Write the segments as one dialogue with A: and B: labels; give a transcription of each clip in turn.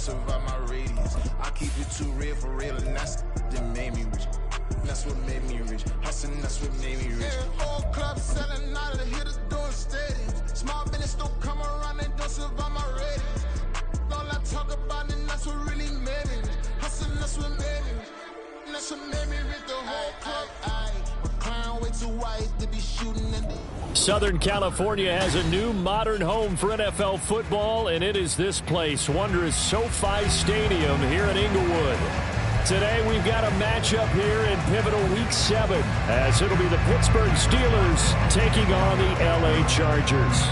A: don't survive my radius. I keep it too real for real, and that's that made me rich. That's what made me rich. Hustling, that's what made me rich. Yeah, whole club selling out of the hitters doing stadiums. Small business don't come around, they don't survive my ratings. All I talk about, and that's what really made me rich. Hustling, that's what made me rich. That's what made me rich. The whole club, my crown way too white to be shooting in the...
B: Southern California has a new modern home for NFL football, and it is this place, wondrous SoFi Stadium here in Inglewood. Today we've got a matchup here in pivotal Week 7, as it'll be the Pittsburgh Steelers taking on the LA Chargers.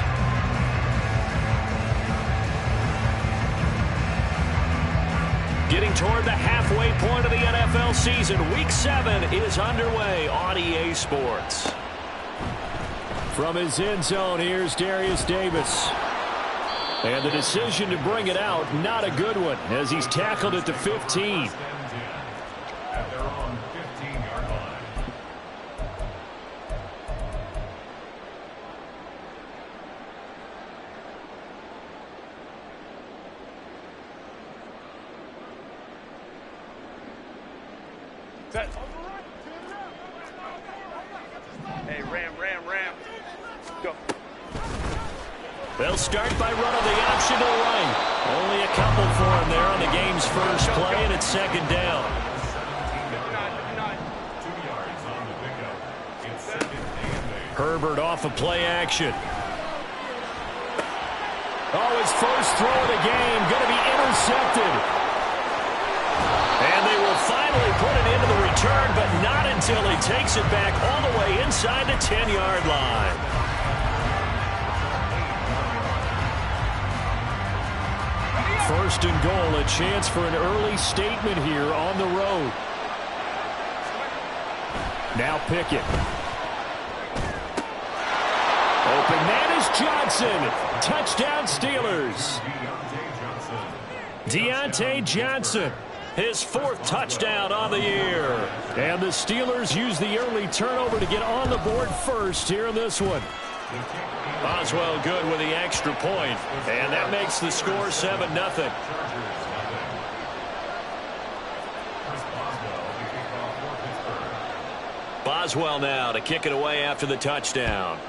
B: Getting toward the halfway point of the NFL season, Week 7 is underway on EA Sports. From his end zone, here's Darius Davis. And the decision to bring it out, not a good one, as he's tackled at the 15.
C: At their own 15-yard line.
D: Hey, ram. Go.
B: They'll start by running the option to the right. Only a couple for him there on the game's first play, and it's second down.
C: 2 yards on the pickup. It's second and 8.
B: Herbert off of play action. Oh, his first throw of the game going to be intercepted. And they will finally put it into the return, but not until he takes it back all the way inside the 10-yard line. First and goal, a chance for an early statement here on the road. Now Pickett. Open man is Johnson. Touchdown Steelers. Deontay Johnson. His 4th touchdown on the year. And the Steelers use the early turnover to get on the board first here in this one. Boswell good with the extra point, and that makes the score 7-0. Boswell now to kick it away after the touchdown.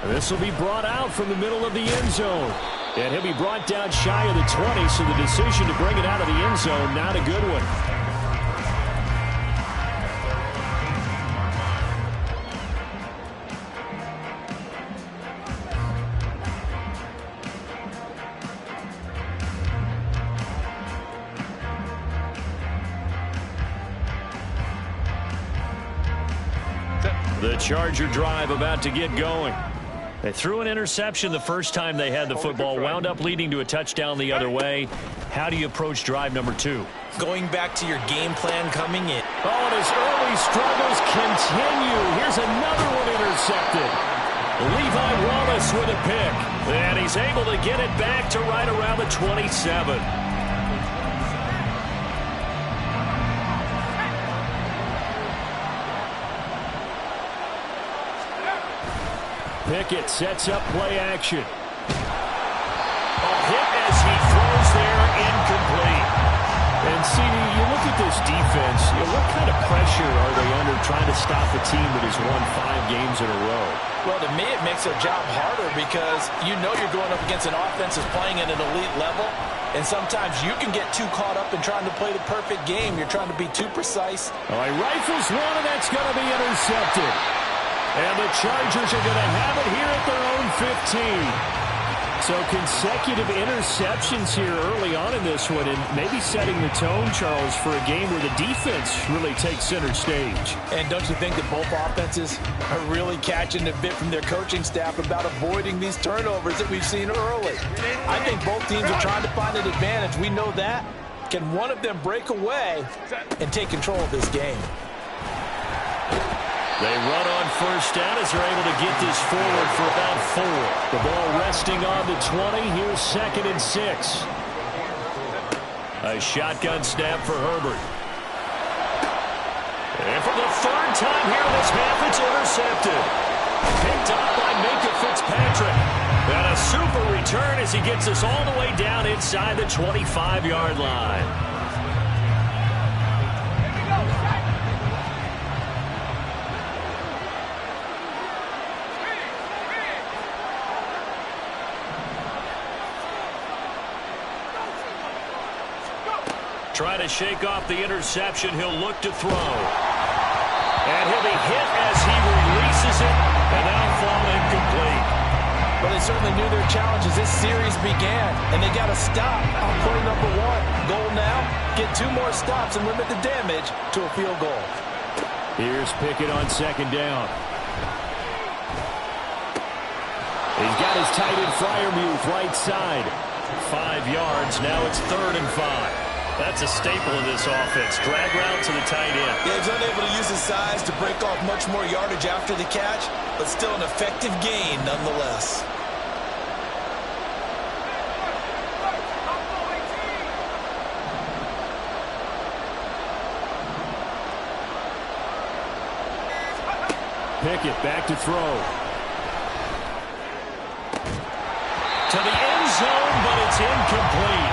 B: This will be brought out from the middle of the end zone. And he'll be brought down shy of the 20, so the decision to bring it out of the end zone, not a good one. The Charger drive about to get going. They threw an interception the first time they had the football, wound up leading to a touchdown the other way. How do you approach drive number 2?
E: Going back to your game plan coming in.
B: Oh, and his early struggles continue. Here's another one intercepted. Levi Wallace with a pick. And he's able to get it back to right around the 27. Pickett sets up play action. A hit as he throws there, incomplete. And CD, you look at this defense, what kind of pressure are they under trying to stop a team that has won 5 games in a row?
E: Well, to me, it makes their job harder because you know you're going up against an offense that's playing at an elite level, and sometimes you can get too caught up in trying to play the perfect game. You're trying to be too precise.
B: All right, rifles one, and that's going to be intercepted. And the Chargers are going to have it here at their own 15. So consecutive interceptions here early on in this one, and maybe setting the tone, Charles, for a game where the defense really takes center stage.
E: And don't you think that both offenses are really catching a bit from their coaching staff about avoiding these turnovers that we've seen early? I think both teams are trying to find an advantage. We know that. Can one of them break away and take control of this game?
B: They run on first down as they're able to get this forward for about 4. The ball resting on the 20. Here's 2nd and 6. A shotgun snap for Herbert. And for the 3rd time here in this half, it's intercepted. Picked up by Minkah Fitzpatrick. Patrick. And a super return as he gets us all the way down inside the 25-yard line. Trying to shake off the interception. He'll look to throw. And he'll be hit as he releases it, and that'll fall incomplete.
E: Well, they certainly knew their challenge as this series began, and they got to stop on play number 1. Goal now, get 2 more stops and limit the damage to a field goal.
B: Here's Pickett on second down. He's got his tight end Freiermuth right side. 5 yards. Now it's 3rd and 5. That's a staple of this offense. Drag route to the tight end.
E: Yeah, he's unable to use his size to break off much more yardage after the catch, but still an effective gain nonetheless.
B: Pickett back to throw. To the end zone, but it's incomplete.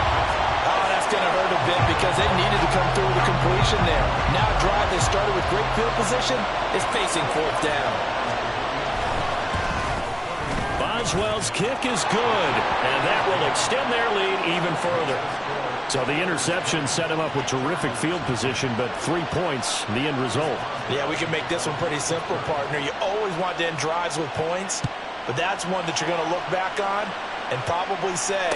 E: Going to hurt a bit because they needed to come through with a completion there. Now a drive they started with great field position is facing 4th down.
B: Boswell's kick is good, and that will extend their lead even further. So the interception set him up with terrific field position, but 3 points, the end result.
E: Yeah, we can make this one pretty simple, partner. You always want to end drives with points, but that's one that you're going to look back on and probably say,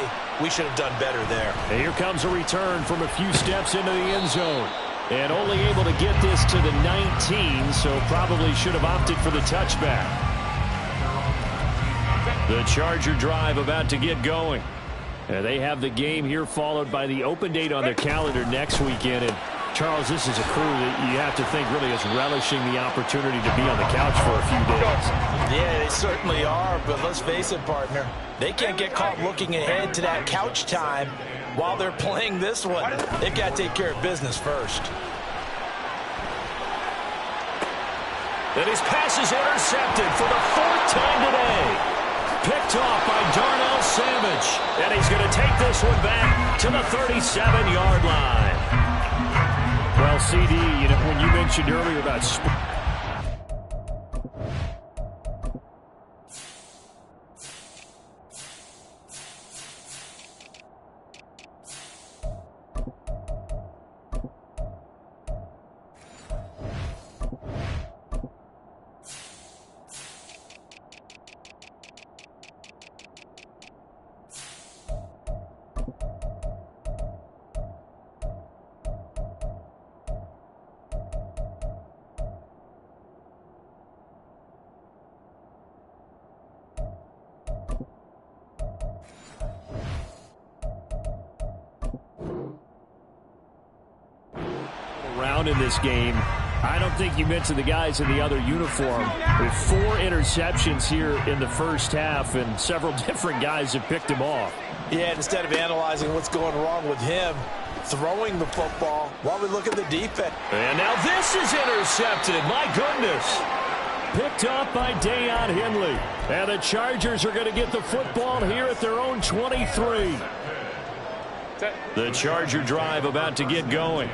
E: we should have done better there.
B: And here comes a return from a few steps into the end zone. And only able to get this to the 19, so probably should have opted for the touchback. The Charger drive about to get going. And they have the game here followed by the open date on their calendar next weekend. And Charles, this is a crew that you have to think really is relishing the opportunity to be on the couch for a few days.
E: Yeah, they certainly are, but let's face it, partner. They can't get caught looking ahead to that couch time while they're playing this one. They've got to take care of business first.
B: And his pass is intercepted for the 4th time today. Picked off by Darnell Savage. And he's going to take this one back to the 37-yard line. Well, CD, you know, when you mentioned earlier about around in this game. I don't think you mentioned the guys in the other uniform. With 4 interceptions here in the first half, and several different guys have picked him off.
E: Yeah, instead of analyzing what's going wrong with him, throwing the football while we look at the defense.
B: And now this is intercepted. My goodness. Picked off by Deion Henley. And the Chargers are going to get the football here at their own 23. The Charger drive about to get going.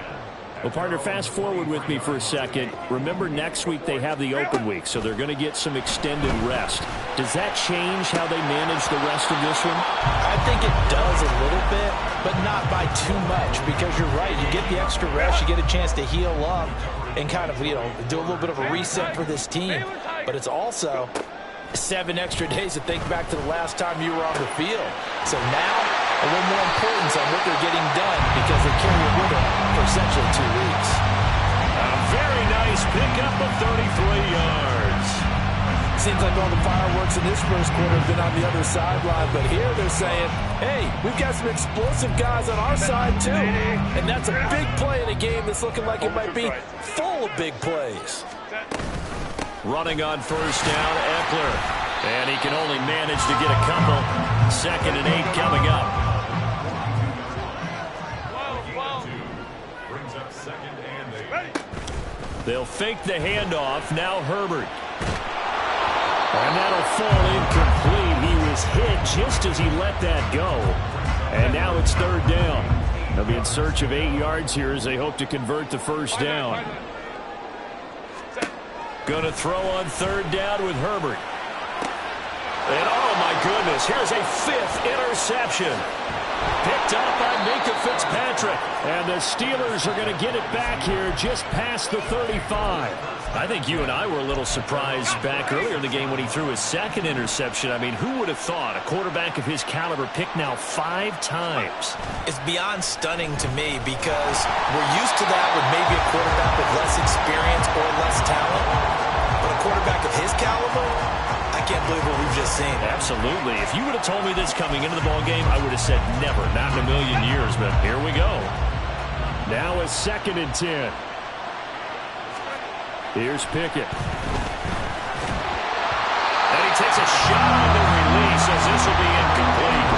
B: Well, partner, fast forward with me for a second. Remember, next week they have the open week, so they're going to get some extended rest. Does that change how they manage the rest of this one?
E: I think it does a little bit, but not by too much, because you're right. You get the extra rest, you get a chance to heal up and kind of, you know, do a little bit of a reset for this team. But it's also 7 extra days to think back to the last time you were on the field. So now, a little more importance on what they're getting done because they carry it with them for essentially 2 weeks.
B: A very nice pickup of 33 yards.
E: Seems like all the fireworks in this first quarter have been on the other sideline, but here they're saying, hey, we've got some explosive guys on our side too. And that's a big play in a game that's looking like it might be full of big plays.
B: Running on first down, Eckler. And he can only manage to get a couple. 2nd and 8 coming up. They'll fake the handoff. Now Herbert. And that'll fall incomplete. He just as he let that go. And now it's third down. They'll be in search of 8 yards here as they hope to convert the first down. Going to throw on third down with Herbert. And oh my goodness, here's a 5th interception. Picked up by Minka Fitzpatrick. And the Steelers are going to get it back here just past the 35.
F: I think you and I were a little surprised back earlier in the game when he threw his 2nd interception. I mean, who would have thought a quarterback of his caliber picked now 5 times?
E: It's beyond stunning to me because we're used to that with maybe a quarterback with less experience or less talent. But a quarterback of his caliber, I can't believe what we've just seen.
F: Absolutely. If you would have told me this coming into the ball game, I would have said never, not in a million years. But here we go.
B: Now a 2nd and 10. Here's Pickett.
F: And he takes a shot on the release as this will be incomplete.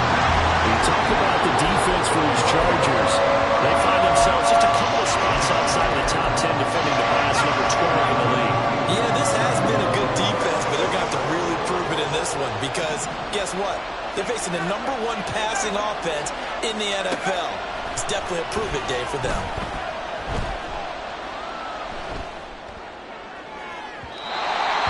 B: We talk about the defense for these Chargers.
F: They find themselves just a couple of spots outside of the top 10 defending the pass, number 12 in the league.
E: Yeah, this has been a good defense, but they're going to have to really prove it in this one because guess what? They're facing the number 1 passing offense in the NFL. It's definitely a prove-it day for them.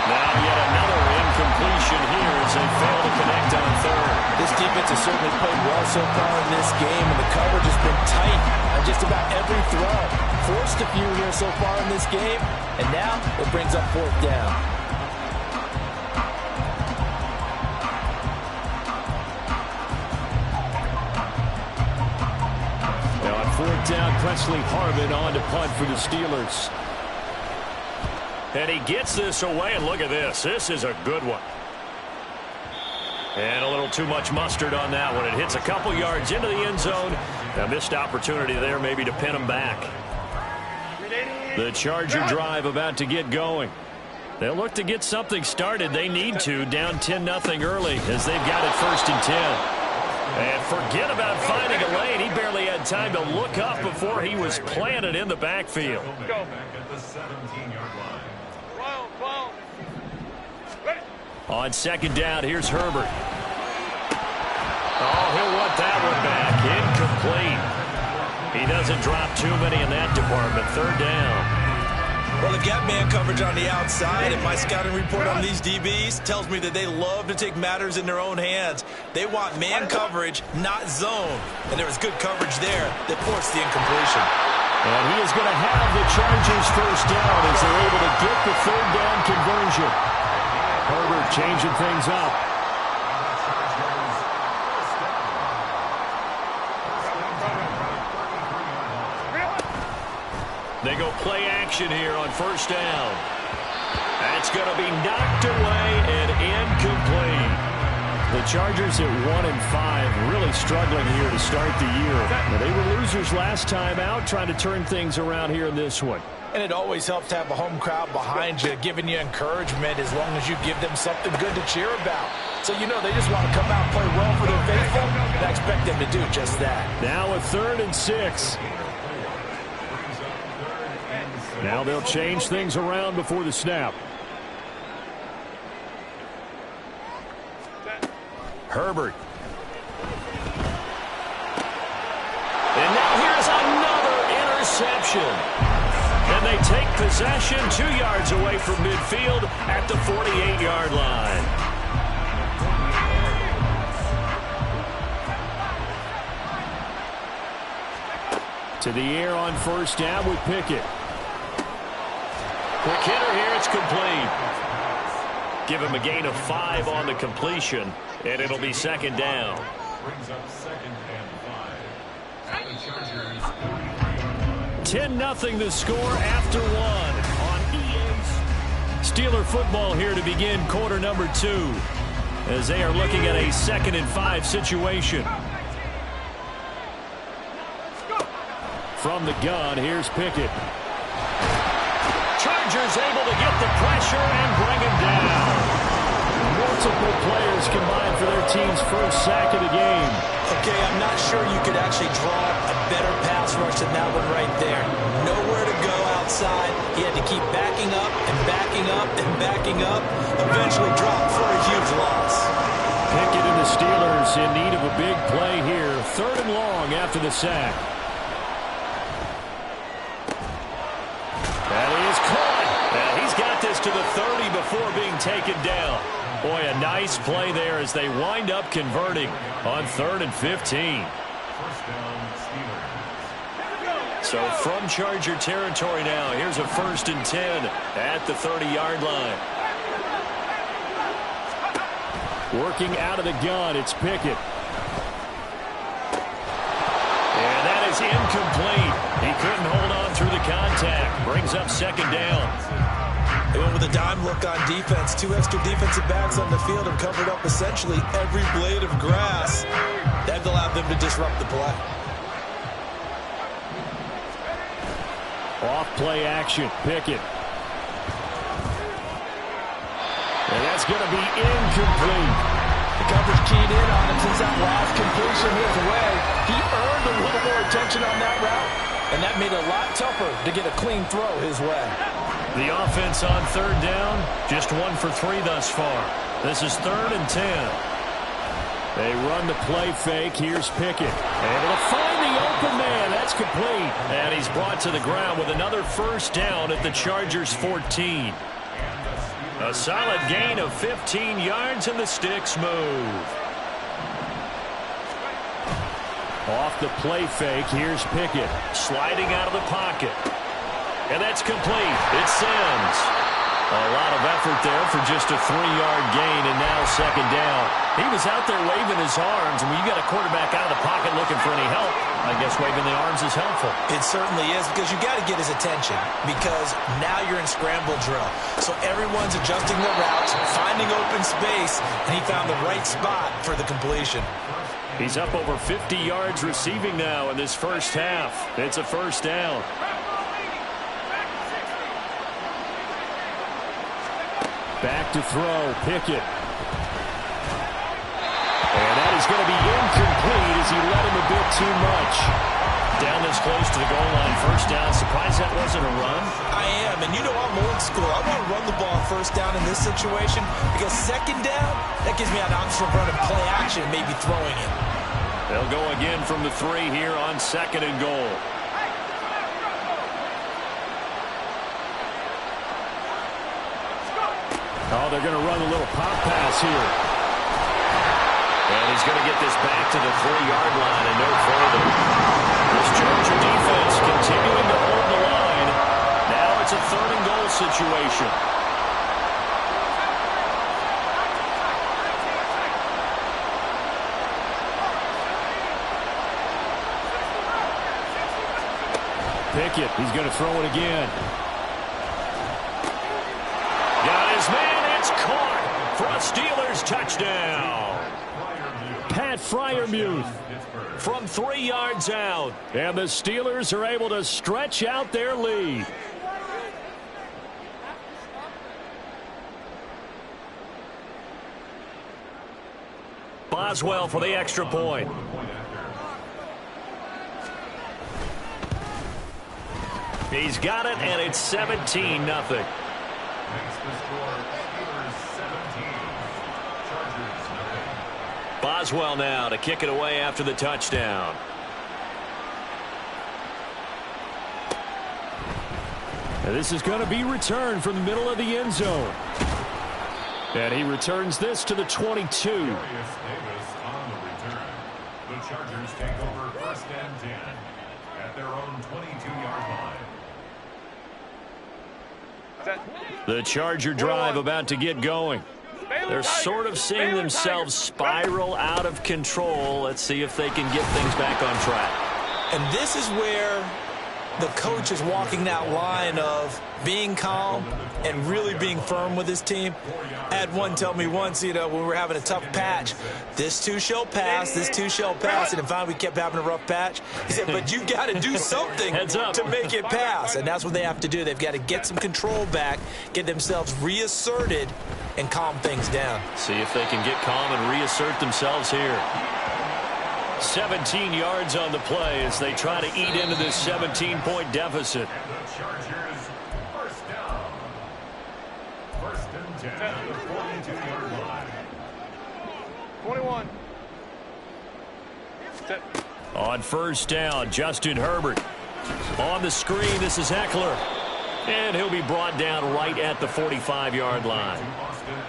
F: Now yet another incompletion here as they fail to connect on third.
E: This defense has certainly played well so far in this game, and the coverage has been tight on just about every throw. Forced a few here so far in this game, and now it brings up 4th down.
B: Now on 4th down, Presley Harvin on to punt for the Steelers.
F: And he gets this away, and look at this. This is a good one. And a little too much mustard on that one. It hits a couple yards into the end zone. A missed opportunity there maybe to pin him back.
B: The Charger drive about to get going. They'll look to get something started. They need to, down 10-0 early as they've got it 1st and 10.
F: And forget about finding a lane. He barely had time to look up before he was planted in the backfield.
C: Go back at the 17-yard line.
B: On 2nd down, here's Herbert.
F: Oh, he'll want that one back. Incomplete. He doesn't drop too many in that department. 3rd down.
E: Well, they've got man coverage on the outside, and my scouting report on these DBs tells me that they love to take matters in their own hands. They want man coverage, not zone. And there was good coverage there that forced the incompletion.
B: And he is going to have the Chargers 1st down as they're able to get the 3rd down conversion. Herbert changing things up.
F: They go play action here on 1st down. That's going to be knocked away and incomplete.
B: The Chargers at 1-5, really struggling here to start the year. Now, they were losers last time out, trying to turn things around here in this one.
E: And it always helps to have a home crowd behind you, giving you encouragement as long as you give them something good to cheer about. So, you know, they just want to come out and play well for their faithful, and I expect them to do just that.
B: Now a 3rd and 6. Now they'll change things around before the snap. Herbert.
F: And now here's another interception. And they take possession 2 yards away from midfield at the 48-yard line.
B: To the air on 1st down with Pickett.
F: Quick hitter here, it's complete. Give him a gain of 5 on the completion, and it'll be 2nd down.
C: Brings up 2nd and 5. At the Chargers.
B: 10-0 the score after 1 on EA's Steeler football here to begin quarter number 2 as they are looking at a 2nd and 5 situation. From the gun, here's Pickett.
F: Chargers able to get the pressure and bring him down.
B: Multiple players combined for their team's 1st sack of the game.
E: Okay, I'm not sure you could actually draw a better pass rush than that one right there. Nowhere to go outside. He had to keep backing up and backing up and backing up. Eventually dropped for a huge loss.
B: Pickett in the Steelers in need of a big play here. 3rd and long after the sack. That is caught. And he's got this to the 30 before being taken down. Boy, a nice play there as they wind up converting on 3rd and 15. So from Charger territory now, here's a 1st and 10 at the 30-yard line. Working out of the gun, it's Pickett. And that is incomplete. He couldn't hold on through the contact. Brings up 2nd down.
E: They went with a dime look on defense. 2 extra defensive backs on the field and covered up essentially every blade of grass. That allowed them to disrupt the play.
B: Off play action, Pickett. And that's going to be incomplete.
E: The coverage keyed in on him since that last completion his way. He earned a little more attention on that route, and that made it a lot tougher to get a clean throw his way.
B: The offense on 3rd down, just 1 for 3 thus far. This is 3rd and 10. They run the play fake. Here's Pickett. Able to find the open man. That's complete. And he's brought to the ground with another 1st down at the Chargers' 14. A solid gain of 15 yards, and the sticks move. Off the play fake, here's Pickett. Sliding out of the pocket. And that's complete. It's Sims. A lot of effort there for just a 3-yard gain, and now 2nd down. He was out there waving his arms, and when you got a quarterback out of the pocket looking for any help, I guess waving the arms is helpful.
E: It certainly is, because you got to get his attention, because now you're in scramble drill. So everyone's adjusting their routes, finding open space, and he found the right spot for the completion.
B: He's up over 50 yards receiving now in this first half. It's a 1st down. Back to throw, Pickett. And that is going to be incomplete as he led him a bit too much. Down this close to the goal line, 1st down. Surprised that wasn't a run?
E: I am, and you know I'm old school. I want to run the ball 1st down in this situation, because 2nd down, that gives me an option of running play action, maybe throwing it.
B: They'll go again from the 3 here on 2nd and goal. Oh, they're going to run a little pop pass here. And he's going to get this back to the 3-yard line and no further. This Charger defense continuing to hold the line. Now it's a 3rd and goal situation. Pickett, he's going to throw it again. Got his man, it's caught for a Steelers touchdown. Pat Freiermuth from 3 yards out. And the Steelers are able to stretch out their lead. Boswell for the extra point. He's got it, and it's 17-0. Boswell now to kick it away after the touchdown. And this is going to be returned from the middle of the end zone. And he returns this to the 22.
C: The Chargers take over 1st and 10 at their own 22-yard line.
B: The Charger drive about to get going. They're sort of seeing themselves spiral out of control. Let's see if they can get things back on track.
E: And this is where the coach is walking that line of being calm and really being firm with his team. I had one tell me once, when we were having a tough patch, this too shall pass, this too shall pass, and finally we kept having a rough patch. He said, but you got to do something to make it pass, and that's what they have to do. They've got to get some control back, get themselves reasserted, and calm things down.
B: See if they can get calm and reassert themselves here. 17 yards on the play as they try to eat into this 17-point deficit.
C: The Chargers, 1st down. 1st and 10 at the 42-yard line.
D: 21. Set.
B: On first down, Justin Herbert. On the screen, this is Eckler. And he'll be brought down right at the 45-yard line.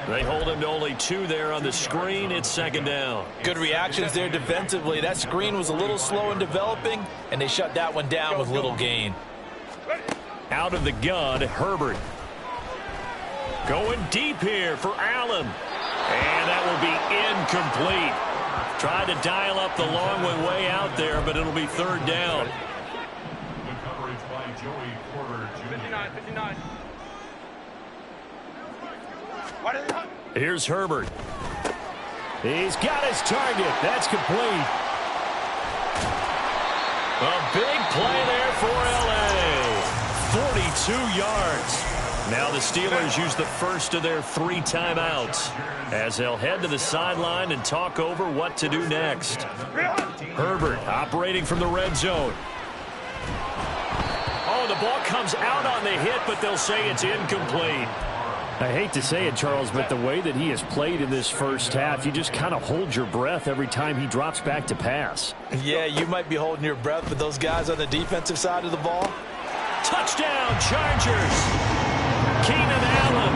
B: They hold him to only 2 there on the screen. It's second down.
E: Good reactions there defensively. That screen was a little slow in developing, and they shut that one down with little gain.
B: Out of the gun, Herbert. Going deep here for Allen. And that will be incomplete. Tried to dial up the long one way out there, but it'll be third down.
C: The coverage by Joey Porter Jr.
D: 59, 59.
B: Here's Herbert. He's got his target. That's complete. A big play there for L.A. 42 yards. Now the Steelers use the first of their 3 timeouts as they'll head to the sideline and talk over what to do next. Herbert operating from the red zone. Oh, the ball comes out on the hit, but they'll say it's incomplete. I hate to say it, Charles, but the way that he has played in this first half, you just kind of hold your breath every time he drops back to pass.
E: Yeah, you might be holding your breath, but those guys on the defensive side of the ball.
B: Touchdown, Chargers. Keenan Allen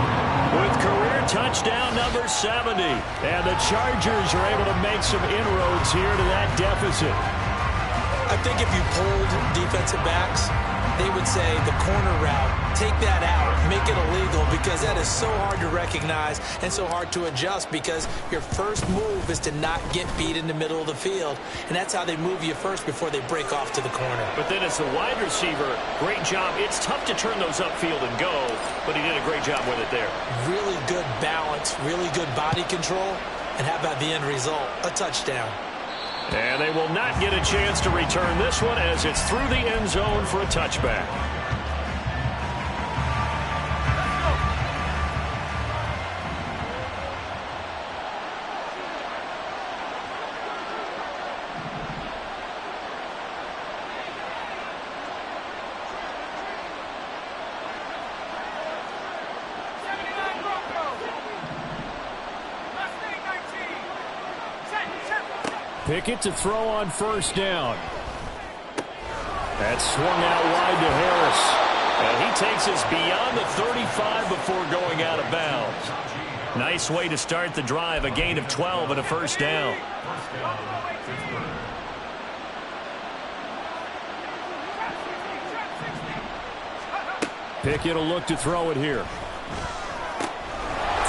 B: with career touchdown number 70. And the Chargers are able to make some inroads here to that deficit.
E: I think if you pulled defensive backs, they would say the corner route, take that out, make it illegal, because that is so hard to recognize and so hard to adjust, because your first move is to not get beat in the middle of the field, and that's how they move you first before they break off to the corner.
B: But then as the wide receiver, great job. It's tough to turn those upfield and go, but he did a great job with it there.
E: Really good balance, really good body control, and how about the end result? A touchdown.
B: And they will not get a chance to return this one as it's through the end zone for a touchback. Pickett to throw on first down. That's swung out wide to Harris. And he takes us beyond the 35 before going out of bounds. Nice way to start the drive. A gain of 12 and a first down. Pickett will look to throw it here.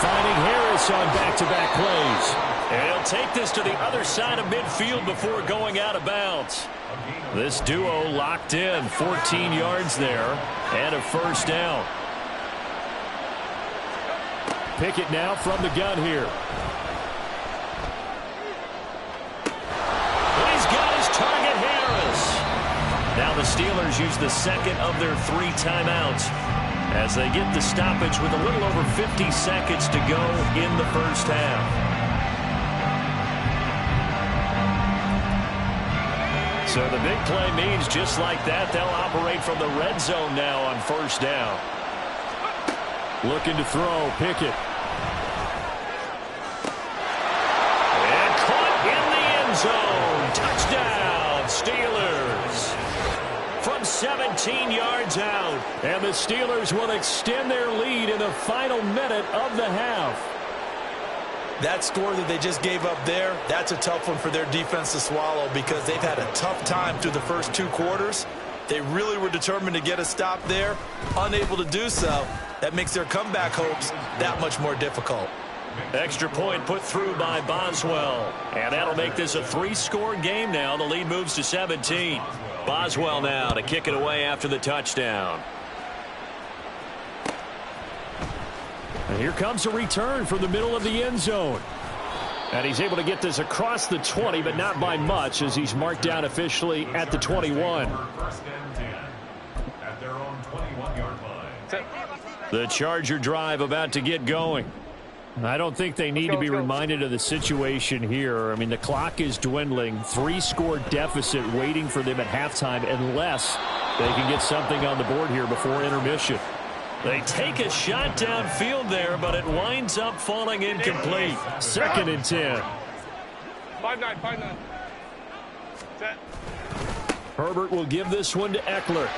B: Finding Harris on back-to-back plays. And he'll take this to the other side of midfield before going out of bounds. This duo locked in, 14 yards there, and a first down. Pickett now from the gun here. He's got his target, Harris. Now the Steelers use the second of their 3 timeouts as they get the stoppage with a little over 50 seconds to go in the first half. So the big play means just like that, they'll operate from the red zone now on first down. Looking to throw, Pickett. And caught in the end zone. Touchdown, Steelers. From 17 yards out. And the Steelers will extend their lead in the final minute of the half.
E: That score that they just gave up there, that's a tough one for their defense to swallow, because they've had a tough time through the first 2 quarters. They really were determined to get a stop there, unable to do so. That makes their comeback hopes that much more difficult.
B: Extra point put through by Boswell. And that'll make this a 3-score game now. The lead moves to 17. Boswell now to kick it away after the touchdown. And here comes a return from the middle of the end zone. And he's able to get this across the 20, but not by much, as he's marked down officially at the 21.
C: First and 10 at their own 21-yard line.
B: The Charger drive about to get going. I don't think they need to be reminded of the situation here. I mean, the clock is dwindling. 3-score deficit waiting for them at halftime unless they can get something on the board here before intermission. They take a shot downfield there, but it winds up falling incomplete. 2nd and 10.
D: 5-9. Set.
B: Herbert will give this one to Eckler.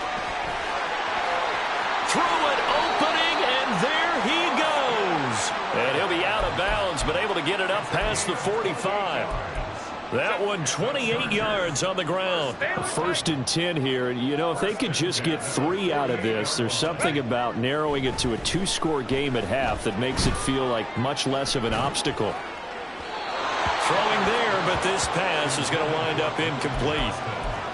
B: Through an opening, and there he goes. And he'll be out of bounds, but able to get it up past the 45. That one 28 yards on the ground. 1st and 10 here. And, you know, if they could just get 3 out of this, there's something about narrowing it to a 2-score game at half that makes it feel like much less of an obstacle. Throwing there, but this pass is going to wind up incomplete.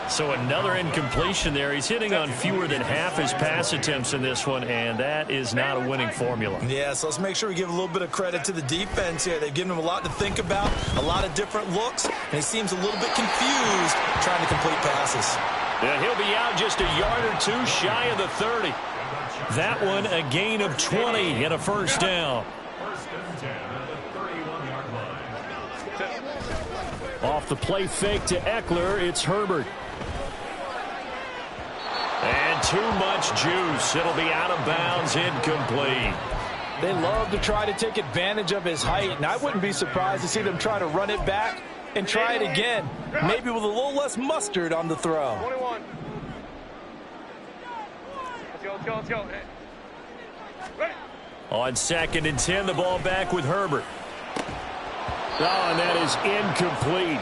B: So another incompletion there. He's hitting on fewer than half his pass attempts in this one, and that is not a winning formula.
E: Yeah, so let's make sure we give a little bit of credit to the defense here. They've given him a lot to think about, a lot of different looks, and he seems a little bit confused trying to complete passes.
B: Yeah, he'll be out just a yard or two shy of the 30. That one a gain of 20 and a first down.
C: First and 10 at the 31-yard line.
B: Off the play fake to Eckler, it's Herbert. And too much juice. It'll be out of bounds, incomplete.
E: They love to try to take advantage of his height, and I wouldn't be surprised to see them try to run it back and try it again, maybe with a little less mustard on the throw.
D: 21. Let's go. Hey. Ready.
B: On 2nd and 10, the ball back with Herbert. Oh, and that is incomplete.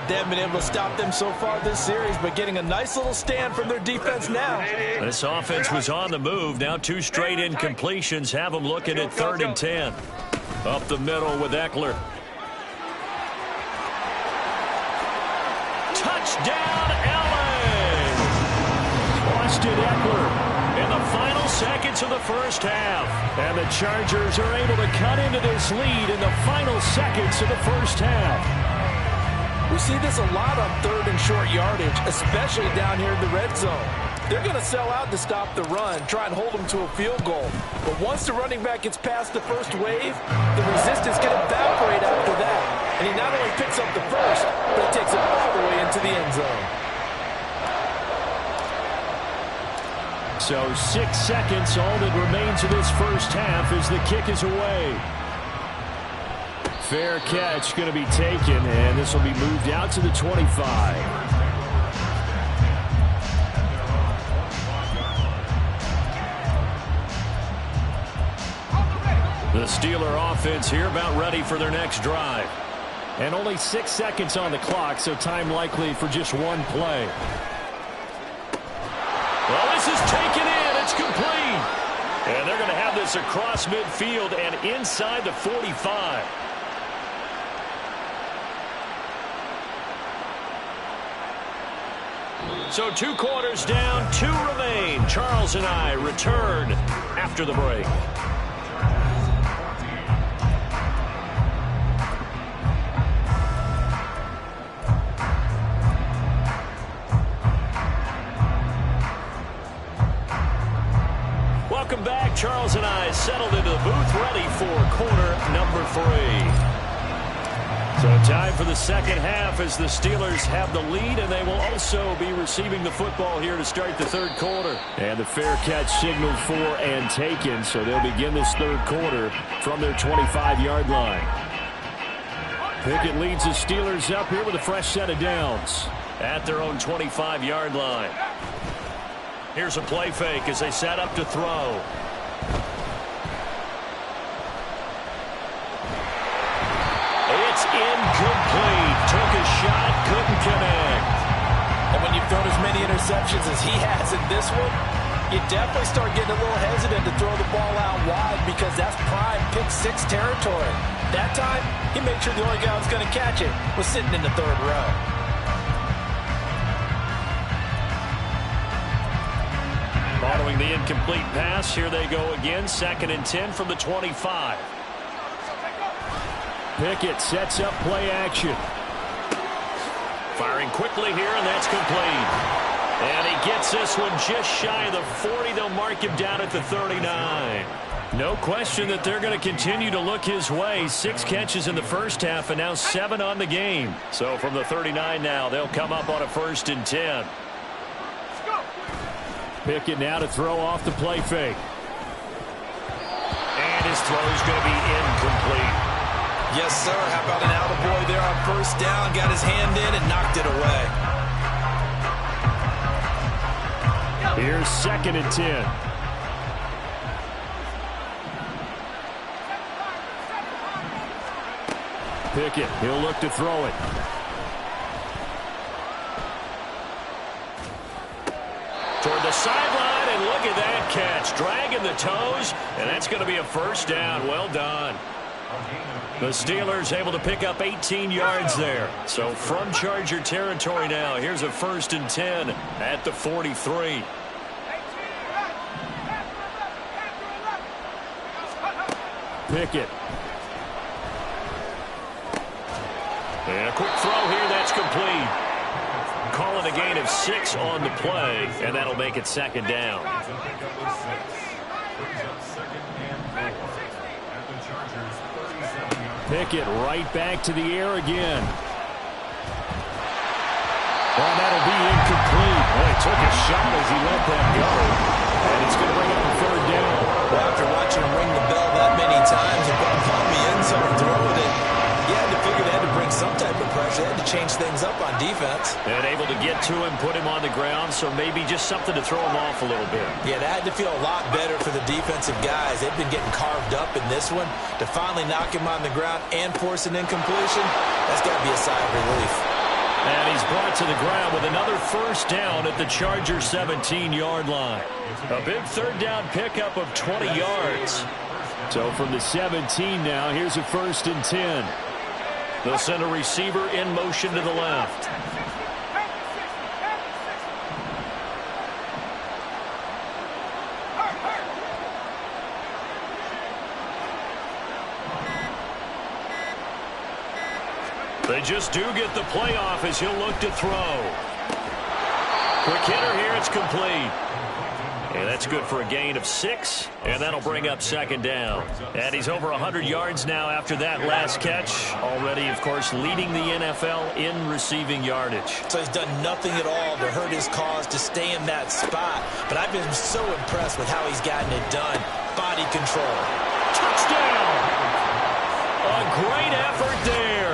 E: They haven't been able to stop them so far this series, but getting a nice little stand from their defense now.
B: This offense was on the move. Now 2 straight incompletions have them looking at 3rd and 10. Up the middle with Eckler. Touchdown, Allen! Austin Eckler in the final seconds of the first half. And the Chargers are able to cut into this lead in the final seconds of the first half.
E: We see this a lot on 3rd and short yardage, especially down here in the red zone. They're going to sell out to stop the run, try and hold them to a field goal. But once the running back gets past the first wave, the resistance can evaporate after that. And he not only picks up the first, but he takes it all the way into the end zone.
B: So 6 seconds, all that remains of this first half as the kick is away. Fair catch going to be taken, and this will be moved out to the 25. The Steeler offense here about ready for their next drive. And only 6 seconds on the clock, so time likely for just one play. Well, this is taken in. It's complete. And they're going to have this across midfield and inside the 45. So 2 quarters down, 2 remain. Charles and I return after the break. Welcome back. Charles and I settled into the booth, ready for quarter number 3. So time for the second half as the Steelers have the lead, and they will also be receiving the football here to start the 3rd quarter. And the fair catch signaled for and taken, so they'll begin this 3rd quarter from their 25-yard line. Pickett leads the Steelers up here with a fresh set of downs at their own 25-yard line. Here's a play fake as they set up to throw. It's incomplete. Took a shot, couldn't connect.
E: And when you've thrown as many interceptions as he has in this one, you definitely start getting a little hesitant to throw the ball out wide because that's prime pick 6 territory. That time, he made sure the only guy who was going to catch it was sitting in the 3rd row.
B: Following the incomplete pass, here they go again. 2nd and 10 from the 25. Pickett sets up play action. Firing quickly here, and that's complete. And he gets this one just shy of the 40. They'll mark him down at the 39. No question that they're going to continue to look his way. 6 catches in the first half, and now 7 on the game. So from the 39 now, they'll come up on a 1st and 10. Pickett now to throw off the play fake. And his throw is going to be incomplete.
E: Yes, sir. How about an attaboy there on first down? Got his hand in and knocked it away.
B: Here's 2nd and 10. Pickett, he'll look to throw it. Toward the sideline, and look at that catch. Dragging the toes, and that's going to be a first down. Well done. The Steelers able to pick up 18 yards there. So from Charger territory now, here's a 1st and 10 at the 43. Pickett. And a quick throw here, that's complete. Calling a gain of 6 on the play, and that'll make it 2nd down. Pickett right back to the air again. Well, that'll be incomplete. Boy, he took a shot as he let that go. And it's going to bring up a 3rd down.
E: Well, after watching him ring the bell that many times and put him on the end zone and throwing it, you had to figure they had to bring some type of pressure. They had to change things up on defense.
B: And able to get to him, put him on the ground, so maybe just something to throw him off a little bit.
E: Yeah, that had to feel a lot better for the defensive guys. They've been getting carved up in this one. To finally knock him on the ground and force an incompletion, that's got to be a sigh of relief.
B: And he's brought to the ground with another 1st down at the Chargers 17-yard line. A big 3rd down pickup of 20 yards. So from the 17 now, here's a 1st and 10. They'll send a receiver in motion to the left. They just do get the play off as he'll look to throw. Quick hitter here, it's complete. And that's good for a gain of 6, and that'll bring up 2nd down. And he's over 100 yards now after that last catch. Already, of course, leading the NFL in receiving yardage.
E: So he's done nothing at all to hurt his cause to stay in that spot. But I've been so impressed with how he's gotten it done. Body control.
B: Touchdown! A great effort there.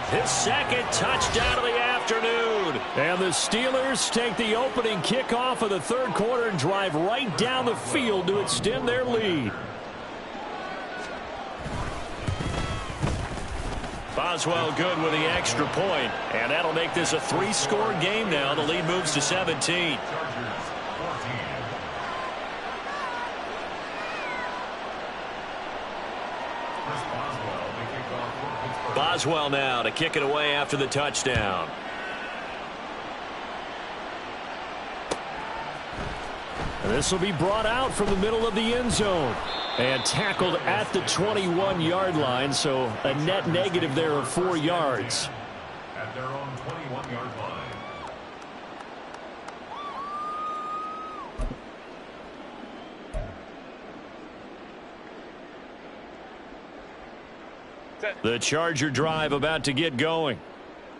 B: His 2nd touchdown of the afternoon. And the Steelers take the opening kickoff of the 3rd quarter and drive right down the field to extend their lead. Boswell good with the extra point, and that'll make this a 3-score game now. The lead moves to 17. Boswell now to kick it away after the touchdown. And this will be brought out from the middle of the end zone and tackled at the 21-yard line, so a net negative there of 4 yards.
C: At their own 21-yard line.
B: The Charger drive about to get going.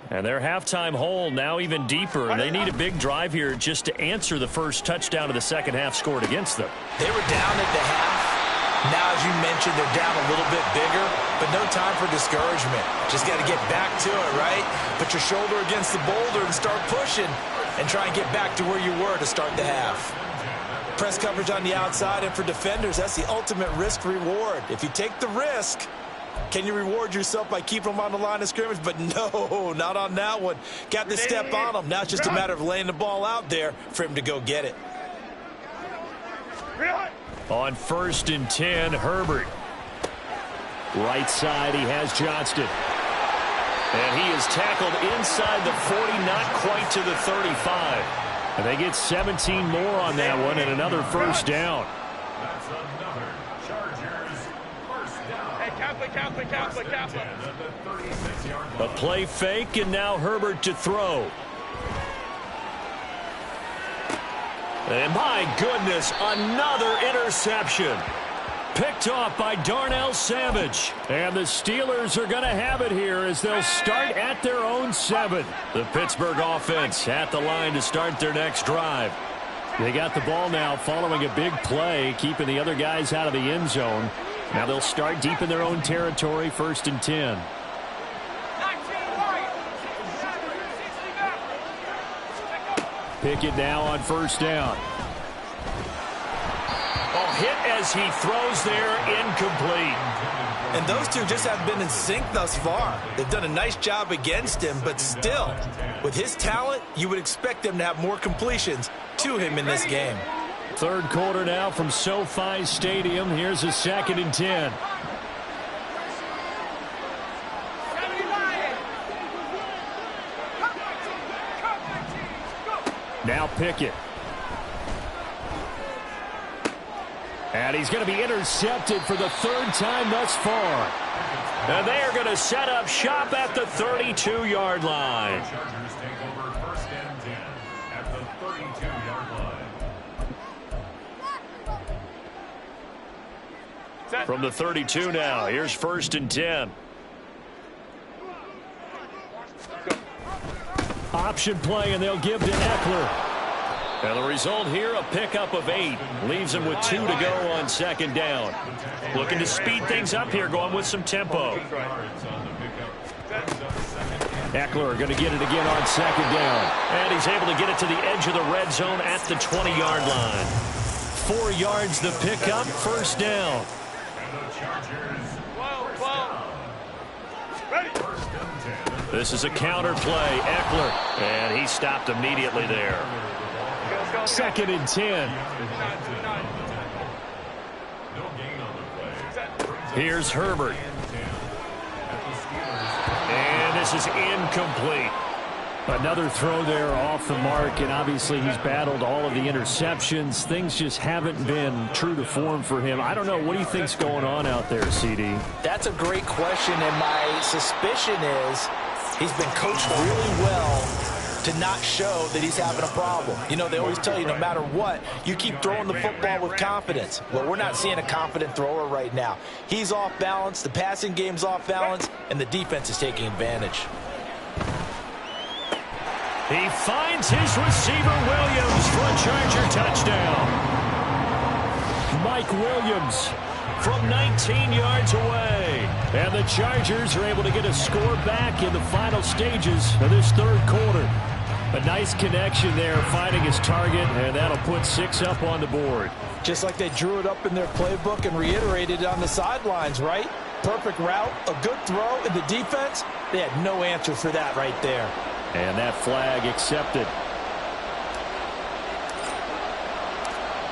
B: And their halftime hole now even deeper, and they need a big drive here just to answer the first touchdown of the second half scored against them.
E: They were down at the half. Now, as you mentioned, they're down a little bit bigger, but no time for discouragement. Just got to get back to it, right? Put your shoulder against the boulder and start pushing and try and get back to where you were to start the half. Press coverage on the outside, and for defenders, that's the ultimate risk-reward. If you take the risk, can you reward yourself by keeping them on the line of scrimmage? But no, not on that one. Got to step on them. Now it's just a matter of laying the ball out there for him to go get it.
B: On 1st and 10, Herbert. Right side, he has Johnston. And he is tackled inside the 40, not quite to the 35. And they get 17 more on that one and another 1st down.
C: That's another Chargers first down.
D: Hey, count it.
B: A play fake, and now Herbert to throw. And my goodness, another interception. Picked off by Darnell Savage. And the Steelers are going to have it here as they'll start at their own 7. The Pittsburgh offense at the line to start their next drive. They got the ball now following a big play, keeping the other guys out of the end zone. Now they'll start deep in their own territory, 1st and 10. Pickett now on 1st down.
F: Oh, hit as he throws there, incomplete.
E: And those two just haven't been in sync thus far. They've done a nice job against him, but still, with his talent, you would expect them to have more completions to him in this game.
B: 3rd quarter now from SoFi Stadium. Here's a 2nd and 10. Now Pickett. And he's going to be intercepted for the 3rd time thus far.
F: And they are going to set up shop at the 32-yard line.
C: Chargers take over 1st and 10 at the 32-yard line.
F: From the 32 now, here's 1st and 10.
B: Option play, and they'll give to Eckler.
F: And the result here, a pickup of 8. Leaves him with 2 to go on 2nd down. Looking to speed things up here, going with some tempo.
B: Eckler going to get it again on 2nd down.
F: And he's able to get it to the edge of the red zone at the 20-yard line.
B: 4 yards the pickup, 1st down.
F: This is a counter play. Eckler. And he stopped immediately there.
B: 2nd and 10.
F: Here's Herbert. And this is incomplete.
B: Another throw there off the mark, and obviously he's battled all of the interceptions. Things just haven't been true to form for him. I don't know. What do you think's going on out there, CD?
E: That's a great question, and my suspicion is he's been coached really well to not show that he's having a problem. You know, they always tell you no matter what, you keep throwing the football with confidence. Well, we're not seeing a confident thrower right now. He's off balance, the passing game's off balance, and the defense is taking advantage.
F: He finds his receiver, Williams, for a Charger touchdown.
B: Mike Williams
F: from 19 yards away.
B: And the Chargers are able to get a score back in the final stages of this 3rd quarter. A nice connection there, finding his target, and that'll put 6 up on the board.
E: Just like they drew it up in their playbook and reiterated it on the sidelines, right? Perfect route, a good throw, and the defense, they had no answer for that right there.
B: And that flag accepted.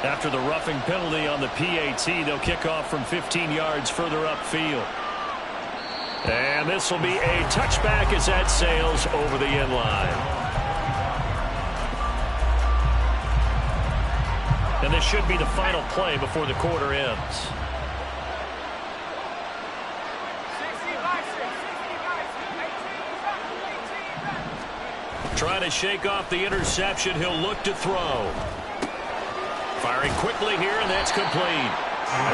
F: After the roughing penalty on the PAT, they'll kick off from 15 yards further upfield. And this will be a touchback as that sails over the end line. And this should be the final play before the quarter ends. Trying to shake off the interception, he'll look to throw. Firing quickly here, and that's complete.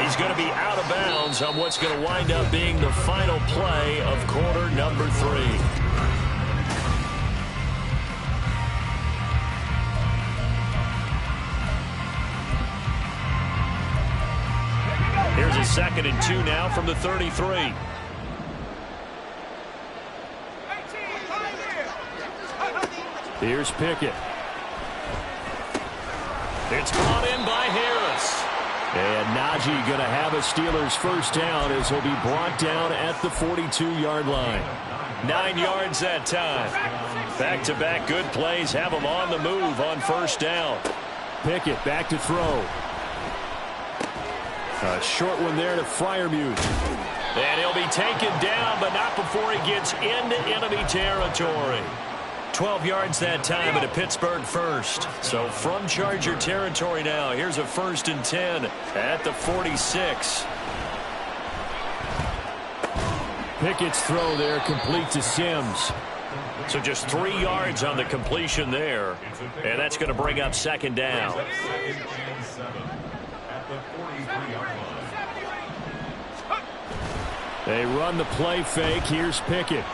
F: He's going to be out of bounds on what's going to wind up being the final play of quarter number 3. Here's a 2nd and 2 now from the 33.
B: Here's Pickett.
F: It's caught in by Harris.
B: And Najee going to have a Steelers 1st down as he'll be brought down at the 42-yard line.
F: 9 yards that time. Back-to-back good plays have him on the move on 1st down.
B: Pickett back to throw. A short one there to Freiermuth.
F: And he'll be taken down, but not before he gets into enemy territory. 12 yards that time and a Pittsburgh 1st. So from Charger territory now, here's a 1st and 10 at the 46.
B: Pickett's throw there complete to Sims.
F: So just 3 yards on the completion there. And that's going to bring up 2nd down.
C: 2nd and 7 at the 43-yard line.
B: They run the play fake. Here's Pickett.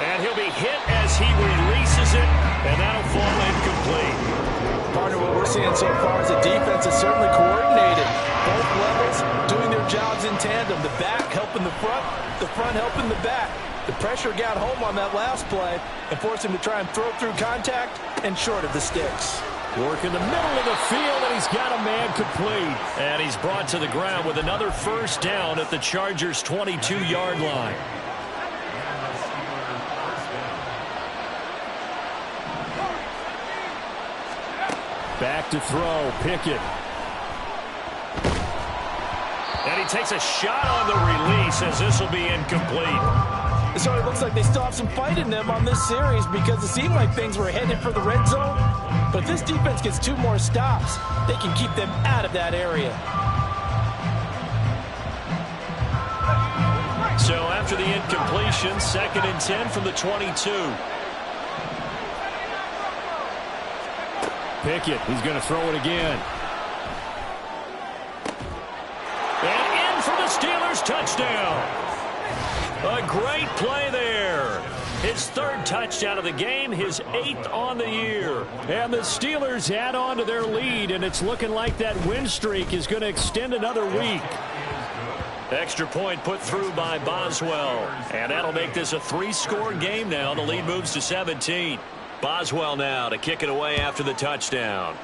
F: And he'll be hit as he releases it, and that'll fall incomplete.
E: Partner, what we're seeing so far is the defense is certainly coordinated. Both levels doing their jobs in tandem. The back helping the front helping the back. The pressure got home on that last play and forced him to try and throw through contact and short of the sticks.
B: Work in the middle of the field, and he's got a man complete. And he's brought to the ground with another first down at the Chargers' 22-yard line. Back to throw, Pickett. And he takes a shot on the release as this will be incomplete.
E: So it looks like they still have some fight in them on this series because it seemed like things were headed for the red zone. But if this defense gets 2 more stops, they can keep them out of that area.
B: So after the incompletion, 2nd and 10 from the 22. Pickett, he's going to throw it again. And in for the Steelers, touchdown. A great play there. His 3rd touchdown of the game, his 8th on the year. And the Steelers add on to their lead, and it's looking like that win streak is going to extend another week. Extra point put through by Boswell. And that'll make this a 3-score game now. The lead moves to 17. Boswell now to kick it away after the touchdown.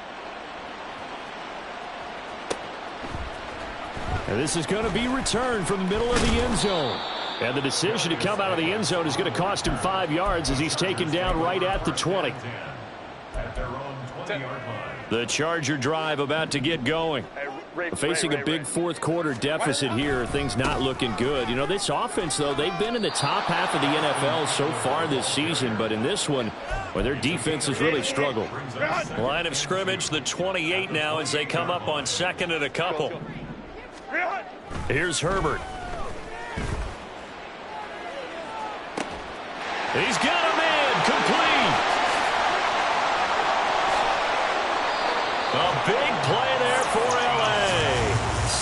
B: And this is going to be returned from the middle of the end zone. And the decision to come out of the end zone is going to cost him 5 yards as he's taken down right at the 20.
C: At their own 20-yard line.
B: The Charger drive about to get going. Facing a big fourth-quarter deficit here, things not looking good. You know, this offense, though, they've been in the top half of the NFL so far this season, but in this one, well, their defense has really struggled. Line of scrimmage, the 28 now as they come up on 2nd and a couple. Here's Herbert. He's got a man complete. A big play there for L.A.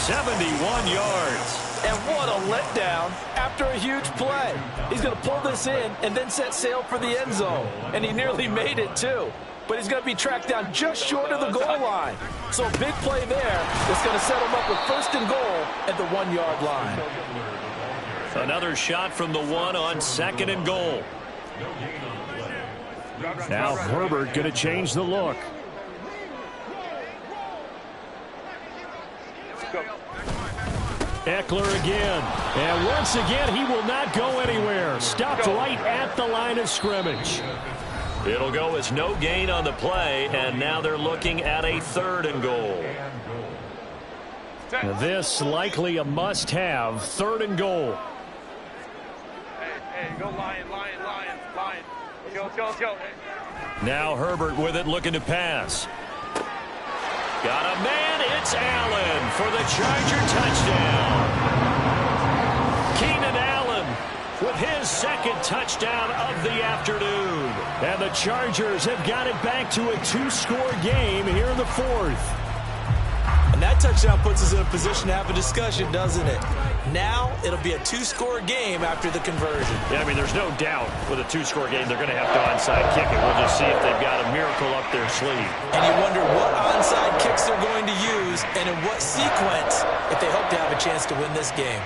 B: 71 yards.
E: And what a letdown after a huge play. He's going to pull this in and then set sail for the end zone. And he nearly made it, too. But he's going to be tracked down just short of the goal line. So a big play there that's going to set him up with 1st and goal at the 1-yard line.
B: Another shot from the 1 on 2nd and goal. Now Herbert going to change the look. Eckler again. And once again, he will not go anywhere. Stopped right at the line of scrimmage. It'll go as no gain on the play, and now they're looking at a 3rd and goal. This likely a must-have, 3rd and goal.
D: Hey, go Lion. Go.
B: Now Herbert with it, looking to pass. Got a man, it's Allen for the Charger touchdown. Keenan Allen with his 2nd touchdown of the afternoon. And the Chargers have got it back to a 2-score game here in the 4th.
E: And that touchdown puts us in a position to have a discussion, doesn't it? Now it'll be a 2-score game after the conversion.
B: Yeah, I mean, there's no doubt with a 2-score game they're going to have to onside kick it. We'll just see if they've got a miracle up their sleeve.
E: And you wonder what onside kicks they're going to use and in what sequence if they hope to have a chance to win this game.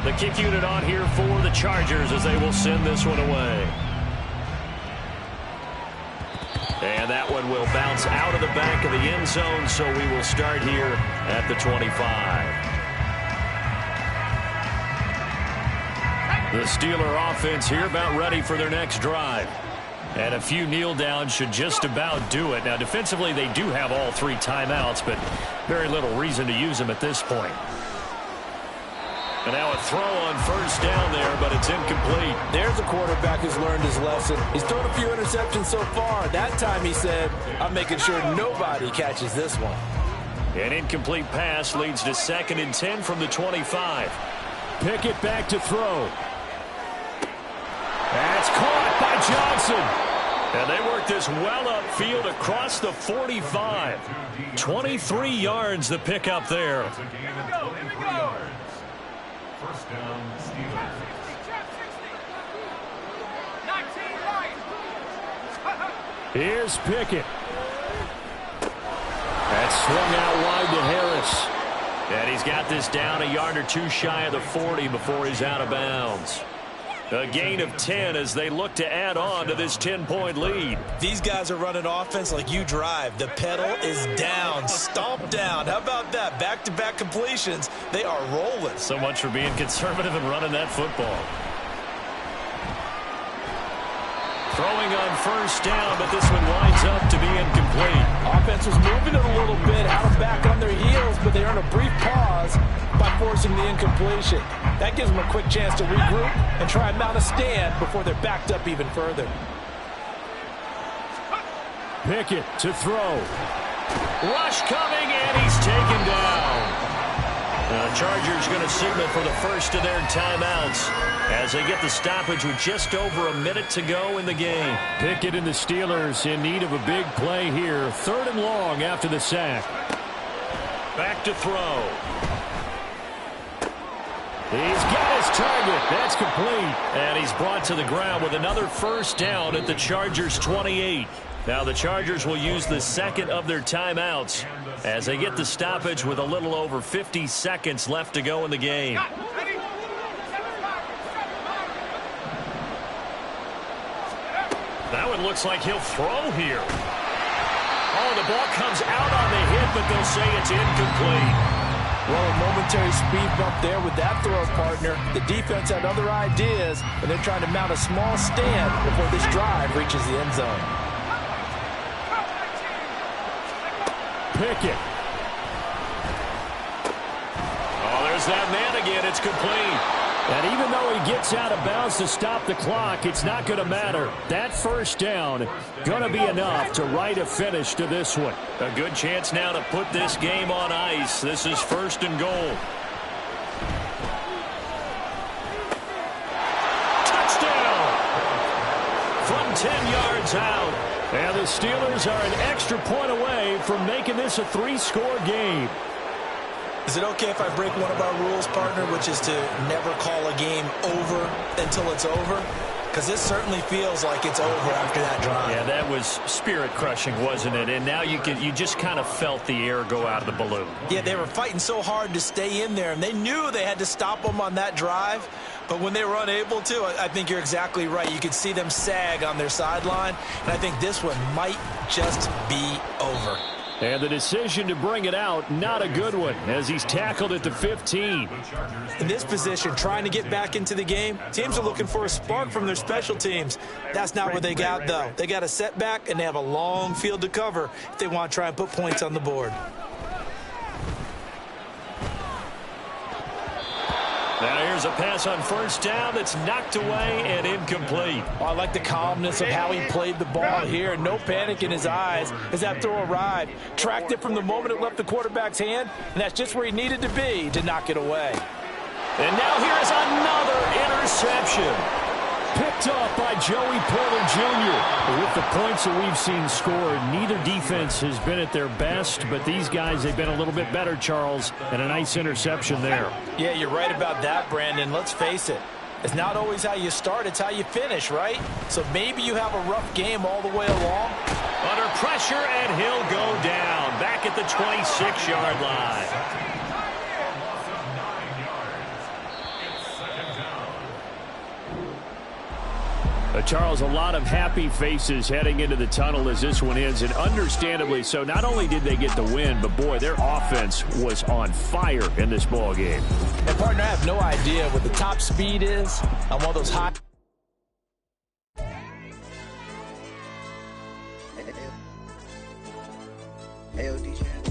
B: The kick unit on here for the Chargers as they will send this one away. And that one will bounce out of the back of the end zone, so we will start here at the 25. The Steeler offense here about ready for their next drive. And a few kneel downs should just about do it. Now, defensively, they do have all 3 timeouts, but very little reason to use them at this point. And now a throw on 1st down there, but it's incomplete.
E: There's a quarterback who's learned his lesson. He's thrown a few interceptions so far. That time he said, I'm making sure nobody catches this one.
B: An incomplete pass leads to 2nd and 10 from the 25. Pickett back to throw. That's caught by Johnson. And they work this well upfield across the 45. 23 yards the pickup there.
C: First down, Steelers.
B: Here's Pickett. That's swung out wide to Harris. And he's got this down a yard or two shy of the 40 before he's out of bounds. A gain of 10 as they look to add on to this 10-point lead.
E: These guys are running offense like you drive. The pedal is down, stomp down. How about that? Back-to-back completions. They are rolling.
F: So much for being conservative and running that football. Throwing on first down, but this one winds up to be incomplete.
E: Offense was moving it a little bit, had them back on their heels, but they earned a brief pause by forcing the incompletion. That gives them a quick chance to regroup and try and mount a stand before they're backed up even further.
B: Pickett to throw.
F: Rush coming, and he's taken down. The Chargers going to signal for the first of their timeouts as they get the stoppage with just over a minute to go in the game.
B: Pickett and the Steelers in need of a big play here. 3rd and long after the sack.
F: Back to throw.
B: He's got his target. That's complete.
F: And he's brought to the ground with another first down at the Chargers' 28. Now the Chargers will use the second of their timeouts as they get the stoppage with a little over 50 seconds left to go in the game. That one looks like he'll throw here. Oh, the ball comes out on the hit, but they'll say it's incomplete.
E: Well, a momentary speed bump there with that throw, partner. The defense had other ideas, and they're trying to mount a small stand before this drive reaches the end zone.
B: Pickett.
F: Oh, there's that man again. It's complete.
B: And even though he gets out of bounds to stop the clock, it's not going to matter. That first down going to be enough to write a finish to this one.
F: A good chance now to put this game on ice. This is 1st and goal. Touchdown! From 10 yards out.
B: And the Steelers are an extra point away from making this a 3-score game.
E: Is it okay if I break one of our rules, partner, which is to never call a game over until it's over? Because this certainly feels like it's over after that drive.
F: Yeah, that was spirit-crushing, wasn't it? And now you just kind of felt the air go out of the balloon.
E: Yeah, they were fighting so hard to stay in there, and they knew they had to stop them on that drive. But when they were unable to, I think you're exactly right. You could see them sag on their sideline, and I think this one might just be over.
B: And the decision to bring it out, not a good one, as he's tackled at the 15.
E: In this position, trying to get back into the game, teams are looking for a spark from their special teams. That's not what they got, though. They got a setback, and they have a long field to cover if they want to try and put points on the board.
F: Now here's a pass on first down that's knocked away and incomplete.
E: Oh, I like the calmness of how he played the ball here. No panic in his eyes as that throw arrived. Tracked it from the moment it left the quarterback's hand, and that's just where he needed to be to knock it away.
F: And now here is another interception.
B: Picked off by Joey Porter Jr. With the points that we've seen scored, neither defense has been at their best, but these guys, they've been a little bit better, Charles, and a nice interception there.
E: Yeah, you're right about that, Brandon. Let's face it. It's not always how you start, it's how you finish, right? So maybe you have a rough game all the way along.
F: Under pressure, and he'll go down. Back at the 26-yard line.
B: Charles, a lot of happy faces heading into the tunnel as this one ends, and understandably so. Not only did they get the win, but boy, their offense was on fire in this ball game.
E: And partner, I have no idea what the top speed is on one of those high.
G: Hey, DJ.